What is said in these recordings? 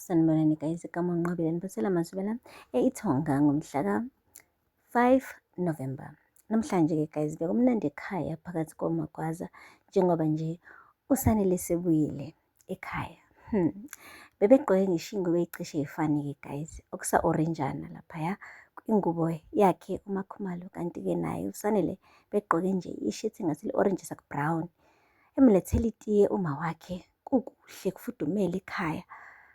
Sanibonani guys, igama unqabile niphathela amasibela eIthonga ngomhla ka-5 November. Namhlanje-ke guys, bekumnandi ekhaya phakathi komagwaza njengoba nje uSanele sebuyile ekhaya. Bebegqoke ngisho iy'ngubo ey'cishe y'fane-ke guys, okusa-oranjana laphaya ingubo yakhe uMakhumalo, kanti-ke naye uSanele begqoke nje ishirt engathi li-orange saku-brown. Emlethela itiye uma wakhe, kukuhle kufudumele ekhaya.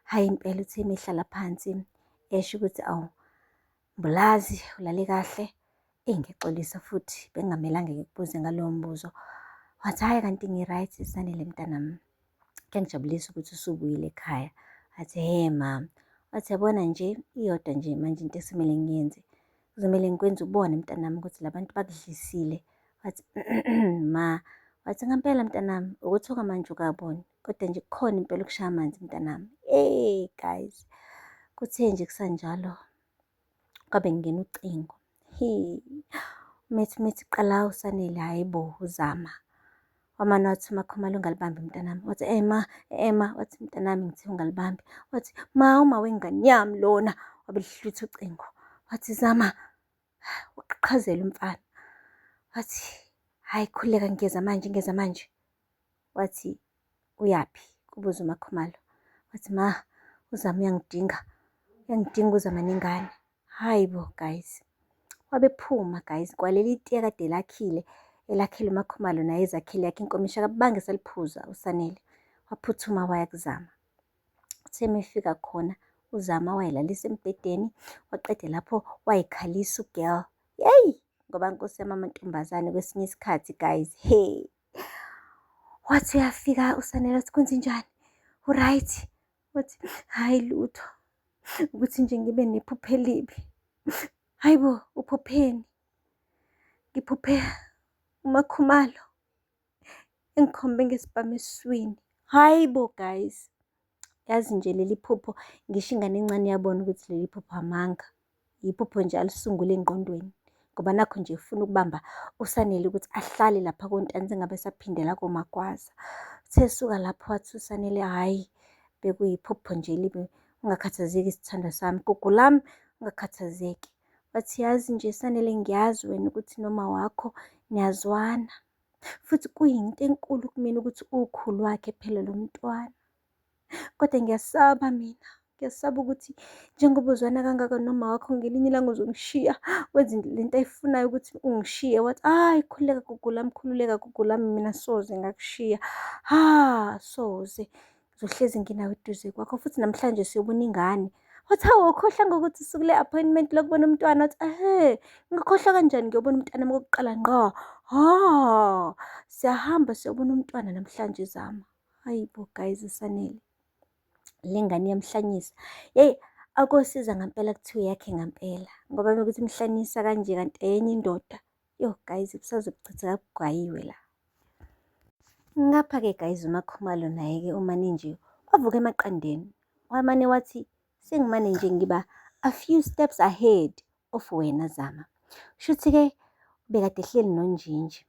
Hhayi impela uthe mehlala phansi esho ukuthi awu Mbulazi ulale kahle. Ngiyexolisa futhi bengingamelanga ngikubuze ngalowo mbuzo. Wathi hhayi kanti ngi-right Sanele mntanami, kuyangijabulisa ukuthi usubuyile ekhaya. Wathi ma. Wathi yabona nje iyodwa nje manje into ekumele ngiyenze, kuzomele ngikwenze ubone mntanami ukuthi la bantu bakudlisile. Wathi ma. Wathi ngempela mntanami ukuthi okwamanje ukabona, kodwa nje kukhona impela ukushaya amanzi mntanami. Guys, kuthe nje kusanjalo kwabe ngingena ucingo. Methi qala uSanele, hhayi bo uzama. Wamane wathi uMakhumalo ungalibambi mntanami. Wathi ma. Wathi mntanami ngithe ungalibambi. Wathi ma, uma wengane yami lona. Wabelihlwitha ucingo. Wathi zama. Waqhaqhazela umfana. Wathi hhayi khululeka ngeza manje. Wathi uyaphi? Kubuza uMakhumalo. Wathi ma, uzama uyangidinga uzama nengane. Hayi bo guys, wabephuma guys kwaleli tiye kade elakhile uMakhumalo naye ezakhele yakhe inkomishi akabange esaliphuza uSanele. Waphuthuma waya kuzama. Uthe mefika khona uzama wayilalisa embhedeni, waqeda lapho wayikhalisa ugirl. Ngoba nkosi yami amantombazane kwesinye isikhathi guys, wathi uyafika uSanele wathi kwenzenjani? U-right? Wathi hhayi lutho, ukuthi nje ngibe nephupho elibi. Hayi bo, uphupheni? Ngiphuphe uMakhumalo engikhombe ngesibhamu esiswini. Hayi bo guys, yazi nje leli phupho ngisho ingane encane yabona ukuthi leli phupho amanga. Yiphupho nje alisungule engqondweni ngoba nakho nje ufuna ukubamba uSanele ukuthi ahlale lapha kontanzi engabe esaphindela komagwaza. Uthe suka lapho wathi uSanele hhayi bekuyiphupho nje libe, ungakhathazeki sithandwa sami, gugu lami ungakhathazeki. Wathi yazi nje Sanele, ngiyazi wena ukuthi noma wakho niyazwana, futhi kuyinto enkulu kumina ukuthi ukhulu wakhe phela lo mntwana. Kodwa ngiyasaba ngiyasaba ukuthi njengoba uzwana kangaka noma wakho ngelinye ilanga uzongishiya, wenze lento ayifunayo ukuthi ungishiye. Wathi hhayi khululeka gugu lami, khululeka gugu lami, mina soze ngakushiya. Soze ngizohlezi nginawe eduze kwakho, futhi namhlanje siyobona ingane. Wathi hawu ukhohlwa ngokuthi usuku le-appointment lokubona umntwana. Wathi ngikhohlwa kanjani ngiyobona umntwana okokuqala ngqo. Siyahamba siyobona umntwana namhlanje zama. Hayi bo guys, uSanele le ngane iyamhlanyisa. Akosiza ngampela kuthiwa yakhe ngampela, ngoba mekuthi imhlanyisa kanje kanti enye indoda. Guys, kusaze kuchitheka kugwayiwe la. Ngapha-ke guys, uMakhumalo naye-ke umane nje wavuka emaqandeni. Wamane wathi sengimane nje ngiba a few steps ahead of wena Zama. Shuthi-ke bekade ehleli noNjinji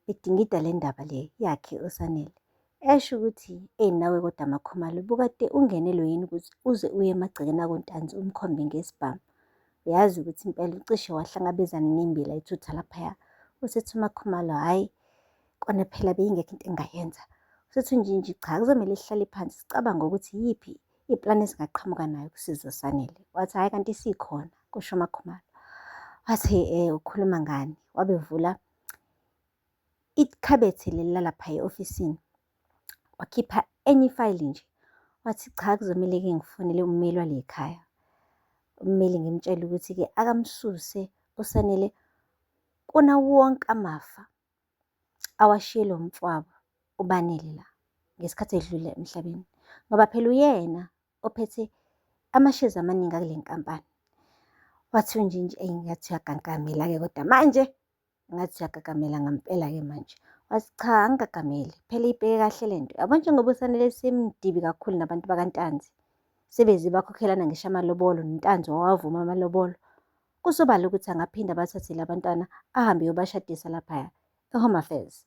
bedingida le ndaba le yakhe uSanele. Esho ukuthi nawe kodwa Makhumalo bukade ungenelwe yini ukuthi uze uye emagcekeni akontanzi umkhombe ngesibhamu. Uyazi ukuthi impela ucishe wahlangabezana nembila ithutha laphaya. Usethi uMakhumalo hhayi kona phela beyingekho into engingayenza. Usethi uNjinji cha, kuzomele sihlale phansi sicabanga ukuthi yiphi iplani esingaqhamuka nayo ukusiza uSanele. Wathi hhayi kanti sikhona, kusho uMakhumalo. Wathi ukhuluma ngani? Wabevula ikhabethe leli lalaphaya e-ofisini, wakhipha enye ifayili nje. Wathi cha, kuzomele-ke ngifonele ummeli wale khaya. Ummeli ngimtshele ukuthi-ke akamsuse uSanele kunawo wonke amafa awashiyelwe umfowabo uBanele la ngesikhathi edlule emhlabeni, ngoba phela uyena ophethe amashezi amaningi akule nkampani. Wathi uNjinji ngathi uyagagamela-ke kodwa manje, ngathi uyagagamela ngampela-ke manje. Wathi cha, angigagameli phela ibheke kahle le nto. Yabo njengoba uSanele semdibi kakhulu nabantu bakantanzi, sebeze bakhokhelana ngisho amalobolo, noNtanzi wawavuma amalobolo. Kusobala ukuthi angaphinda abathathele abantwana ahambe eyobashadisa laphaya eHome Affairs.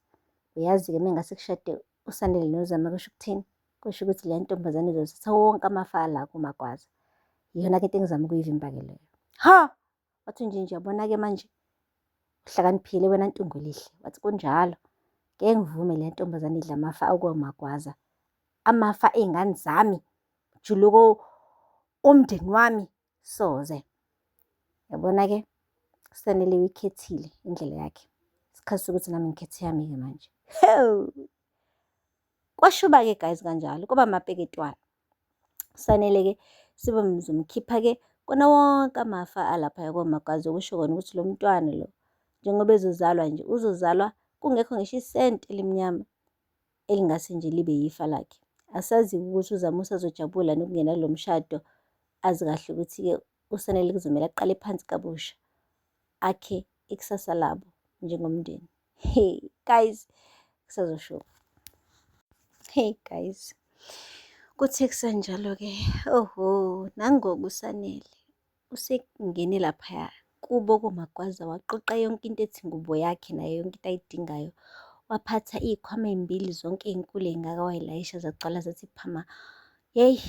Uyazi-ke mengase kushade uSanele noZama kusho ukuthini? kusho ukuthi le ntombazane izothatha wonke amafa la kuMagwaza. Iyona-ke into engizama ukuyivimba-ke leyo. Ha! Wathi nje yabona-ke manje uhlakaniphile wena Ntungolihle. Wathi kunjalo, ngeke ngivume le ntombazane idla amafa akuMagwaza. Amafa ey'ngane zami, juluko umndeni wami, soze. Yabona-ke uSanele uyikhethile indlela yakhe. Isikhathi sokuthi nami ngikhethe yami-ke manje. Kwashuba-ke guys kanjalo, kuba amapeketwana. Kufanele-ke sibe mzumkhipha-ke kona wonke amafa alaphaya koMagwaza, okusho kona ukuthi lo mntwana lo njengoba ezozalwa nje uzozalwa kungekho ngisho isenti elimnyama elingase nje libe yifa lakhe. Asazi ukuthi uZamusa azojabula nokungena lo mshado, azi kahle ukuthi-ke uSanele kuzomele aqale phansi kabusha akhe ikusasa labo njengomndeni. Hey guys, kusazoshuba. Hey guys, kuthe kusanjalo-ke, oho, nangoku uSanele usengene laphaya kubo koMagwaza, waqoqa yonke into ethi ngubo yakhe nayo yonke into ayidingayo. Waphatha iy'khwama ey'mbili zonke ey'nkulu ey'ngaka wayilayisha zagcwala zathi phama. Yeyi,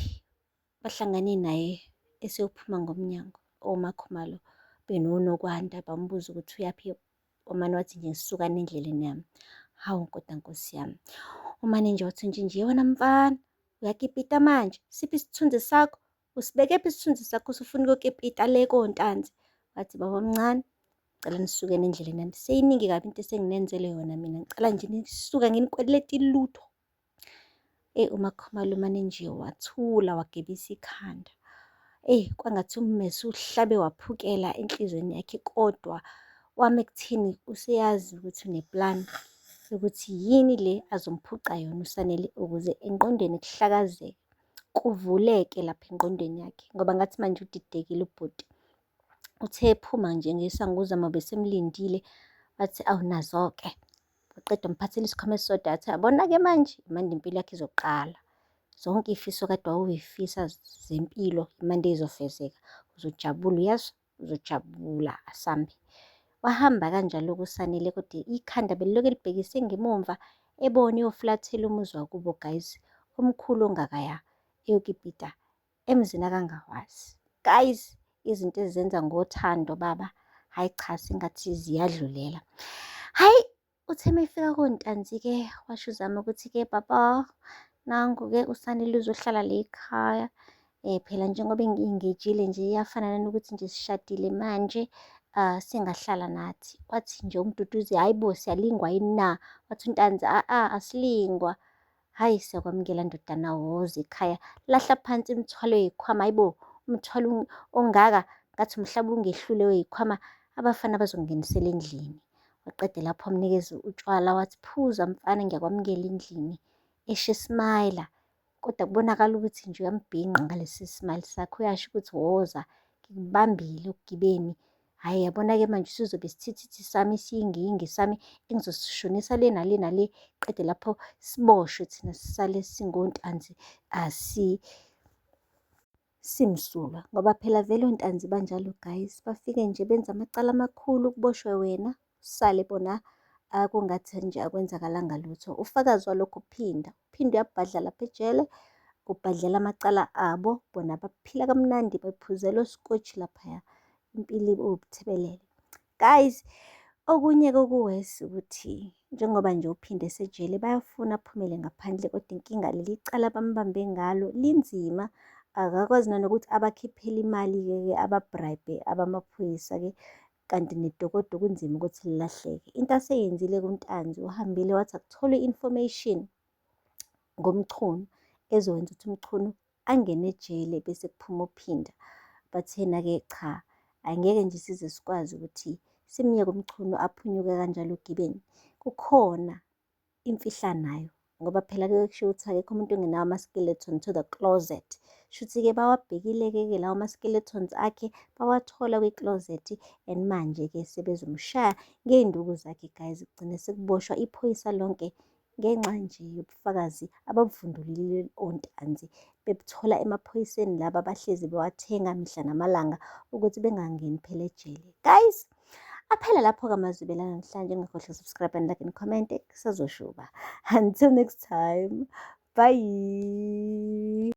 bahlangane naye eseyophuma ngomnyango. OMakhumalo benonokwanda bambuza ukuthi uyaphi. Umane wathi nje sisukane endleleni yami. Hawu nkotankosi yami. Umane nje wathi nje yewena mfana, uyakipita manje? Siphi isithunzi sakho? Usibekephi isithunzi sakho usufuna ukuyokipita le kontanzi? Wathi baba mncane, ngicela nisukene endleleni yami. Seyiningi kabi into esenginenzele yona mina. Ngicela nje nisuka nginikweleta ilutho. UMakhumalo umane nje wathula wagebisa ikhanda. Kwangathi ummese uhlabe waphukela enhlizweni yakhe, kodwa wame kuthini useyazi ukuthi uneplan yokuthi yini le azomphuca yona uSanele ukuze engqondweni kuhlakazeke, kuvuleke lapha engqondweni yakhe, ngoba ngathi manje udidekile ubhuti. Uthe ephuma nje ngesango uZama besemlindile, wathi awunazo-ke. Waqeda umphathela isikhwama esisodwa wathi yabona-ke manje impilo yakhe izoqala. Zonke iy'fiso kade wawuy'fisa zempilo manje izofezeka. Uzojabula, uyazi, uzojabula asambe. Wahamba kanjalo-ke uSanele, kodwa ikhanda belilokhu elibhekise ngemumva, ebona eyofulathela umuzi wakubo guys, omkhulu ongakaya eyokipita emzini akangawazi. Guys, izinto ezenza ngothando baba, hayi cha, singathi ziyadlulela. Hayi, uthe mayefika kontanzi-ke washo uZama ukuthi-ke baba, nangu-ke uSanele uzohlala le ekhaya. Phela njengoba ngingejile nje iyafana nanokuthi nje sishadile manje, singahlala nathi. Wathi nje uMduduzi, hayi bo siyalingwa yini na? Wathi uNtanzi, asilingwa. Hayi siyakwamukela ndodana, woza ekhaya, lahla phansi imithwalo yey'khwama. Hayi bo, umthwalo ongaka ngathi umhlaba ungehlule wey'khwama, abafana bazongenisela endlini. Waqeda lapho wamnikeza utshwala, wathi phuza mfana, ngiyakwamukela endlini. Eshe smayila, kodwa kubonakala ukuthi nje uyambhinqa ngalesi smile sakho, uyasho ukuthi woza, ngikubambile okugibeni. Hhayi yabona-ke manje sizobe isithithi sami siyingingi sami engizosishonisa le nale nale, qede lapho siboshwe thina sisale singontanzi simsulwa, ngoba phela vele ontanzi banjalo guys, bafike nje benza amacala amakhulu kuboshwe wena, usale bona kungathi nje akwenzakalanga lutho. Ufakazi walokho uphinde uyabhadla lapha ejele, ubhadlela amacala abo, bona baphila kamnandi bephuzela osikotshi laphaya, impilo iwubuthebelele. Guys, okunye kokuwesi ukuthi njengoba nje uphinde esejele bayafuna aphumele ngaphandle, kodwa inkinga leli cala bambambe ngalo linzima. Akakwazi nanokuthi abakhiphele imali-ke ababrayibhe abamaphoyisa-ke, kanti nedokodo kunzima ukuthi lilahleke. Into aseyenzile kuNtanzi, uhambile wathi akutholwe i-information ngomchunu ezowenza ukuthi umchunu angene ejele bese kuphuma ophinda. Bathena-ke cha, angeke nje size sikwazi ukuthi simyeke umchunu aphunyuke kanjalo ogibeni. Kukhona imfihlanayo, ngoba phela-ke kusho ukuthi akekho umuntu ongenawo ama-skeleton to the closet. Shuthi-ke bawabhekile-ke lawo ma-skeletons akhe, bawathola kwi-closet, and manje-ke sebezomshaya ngey'nduku zakhe guys. Kugcine sekuboshwa iphoyisa lonke ngenxa nje yobufakazi ababuvundulile ontanzi, bebuthola emaphoyiseni laba abahlezi bewathenga mihla namalanga ukuthi bengangeni phela ejele. Guys, aphela lapho-ke amazwi namhlanje. Ngakhohlwa subscribe and like and comment, kusazoshuba. Until next time, Bye.